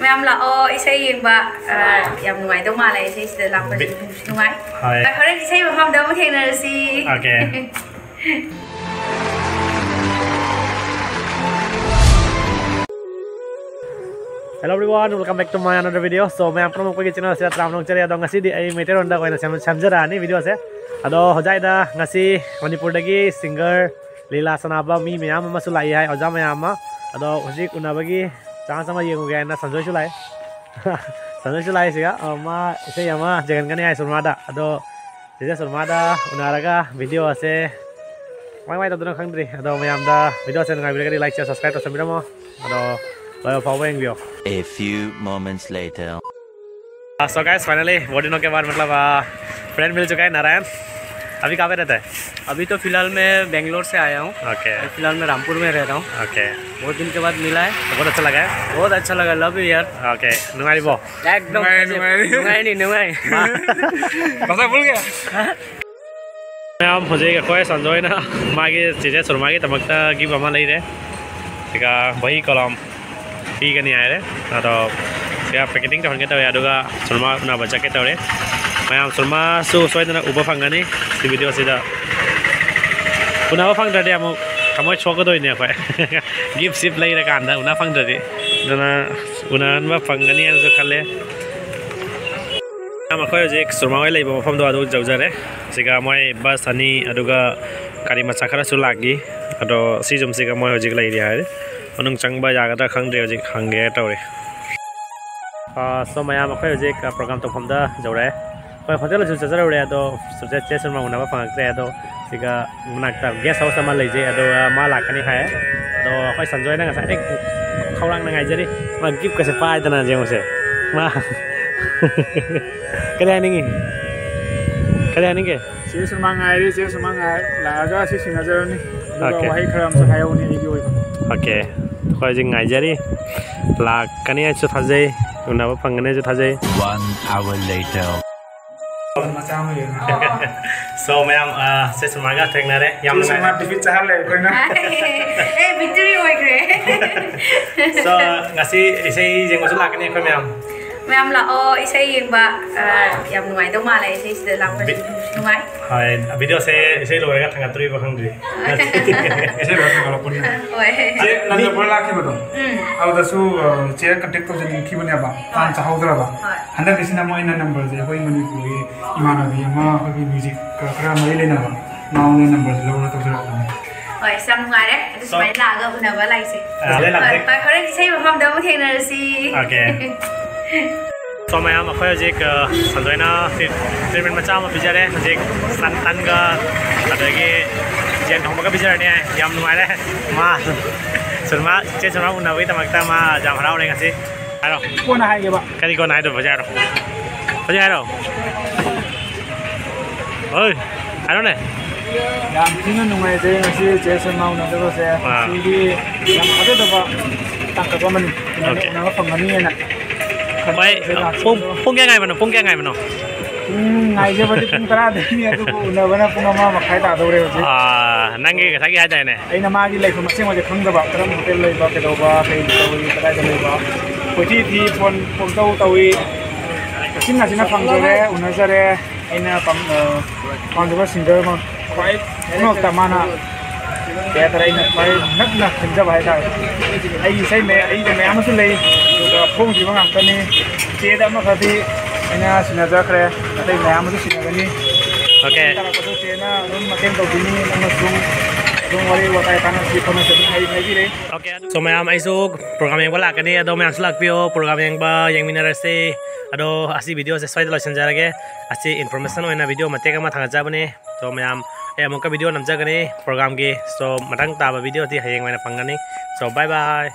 Ma'am लाओ इसे यंबा याम नुआई दो माले इसे इसे लापन नुआई खरे इसे मफम दो मु थेंनरसी okay Hello everyone, welcome back to my another video. So मैं आपको लोगों को channel से राम लोग चले आते हैं ngasi di ay meter onda ko na samjara ni video se ado hojai da ngasi manipur dagi singer Lila Sanaba mi meyam ama sulai hai oja meyam ma ado hojik unabagi chang sama yengu ga na sanjoi sulai sanjoi sulai siga ma ise yama jagan gani ai surmada ado sija surmada unaraga video ase mai ta dona khangdri ado meyam da video se ngai video like share subscribe to samira mo ado A few moments later. So guys, finally बहुत दिनों के बाद मतलब friend मिल चुका है नारायण। अभी कहाँ पे रहता है? अभी तो फिलहाल मैं बेंगलोर से आया हूँ। ओके। फिलहाल मैं रामपुर में रह रहा हूँ। ओके। बहुत दिन के बाद मिला है। तो बहुत अच्छा लगा है? बहुत अच्छा लगा, लव यू यार। ओके। नुंगाई बो। एकदम नुंगाई भाषा भूल गया। मैं मुझे कोई संजोय ना मागे चीजें सुरमागे तमकता की बमा नहीं रहे। ठीक है वही कलम ठीक है नहीं आए रे तो क्या पैकेटिंग तो होंगे तो यार दुगा सुरमा ना बचा के तो रे मैं हम सुरमा सु सोई ना ऊपर फंगा नहीं इस वीडियो से दा उन्हें वो फंग दे हम कमोई छोड़ दो इन्हें कोई गिफ्ट सिप लगी रखा अंदर उन्हें फंग दे ना उन्हें वो फंगा नहीं है तो कल हम कोई जो एक सुरमा वाले इब फंग दो आदू जाऊ जा रहे सिका मैं बस हनी अदुगा कारी मचा खरा सुलागी अदो सीजम सिका मैं हो जिगला एरिया है उन्हें चंग जागदा खंग हो हंगे तौरे सो मैं एक प्रोग्राम तो फम जौरे कोई होटल चजरे अद चे सुरमा उनाब फंगे अद सिगा मनाक्ता गेस्ट हाउस लेजे मा लाकनी है अखोई संजय ना गाई खौरांग नाइजरी मा गिफ्ट कैसे पादना जेसे मा कदा नहीं चे सुरमा चे सुरमा लागा से सिंगाजरनी वही खराम हायौनी ओके कोई जिंग नाइजरी लाकनी है थाजे उनाब फंगने थाजे 1 hour later. So मैम से सुमागा थेंगना रे याम ना सुमा डिफिट चाहल ले कोई ना ए विक्ट्री होय रे so ngasi इसे जेंगो सु लाकनी को मैम मैम लाओ इसे यंबा याम नुआई दो माले इसे इसे लापन नुआई हाय वीडियो से इसे लोरेगा थंगा तुरी बखंगरी इसे लोरे गलो पुन्ना ओए चे नंद बोल लाखि बदो आउ दसु चे कांटेक्ट तो जनि खि बने बा तान चाहौदरा बा हंदा बिसिना मो इन नंबर जे होय मनि पुगी इमानबी मा होबी म्यूजिक करा मई लेना बा नाउ ने नंबर लोरे तो जरा ओए सम नुआई रे तो स्माइल लागा उनाबा लाइसे पर खरे इसे मफम दो मु थेंनरसी ओके so मैं एक संजय ना ट्रीटमेंट मचा पिजरे एक सन का अदगी जेन थोंबा पिजरने याम नुआरे मा सुरमा चे सुरमा उनाबी तमकता मा जाम हराव रे ngasi हारो कोना हाय गेबा कदी कोना हाय तो बजारो बजारो ओय हारो ने याम थिन नुआय जे ngasi चे सुरमा उनाबो से सीडी याम खदे दबा ताकबा मन उनाबा फंगनी ना भाई पुंग क्या गाय बनो ngày giờ vẫn cũng ra đấy nha tôi là vẫn là cũng mà khai tạo đâu rồi năng cái thằng gì hay này ấy là mà cái này không xem màจะkhông được bảo cái hotel này bảo cái đâu bảo cái cái đây đâu bảo hồi thì phone tàu chính là nó phẳng rồi đấy uốn ra đấy anh là phẳng được singer mà phải nó tạm mana cái này nó phải rất là khẩn cấp phải thôi ấy xây mẹ ấy mẹ mà xin lấy phone thì bằng cái này chế đã mà thì anh xin ra cái đây mẹ mà xin cái này oke kalau kau chế na luôn mà thêm đầu tiên nó dùng wali watai tanah si phone sẽ hay hay gì đấy oke so ma'am ऐसो program yang balak ini ado ma'am sulak pio program yang minarase ado asi video sesuai dengan senjara asi information oina video mate kama thanga jabane so ma'am amuka video namjagani program ge so matang taba video ti hayeng maina pangani so bye bye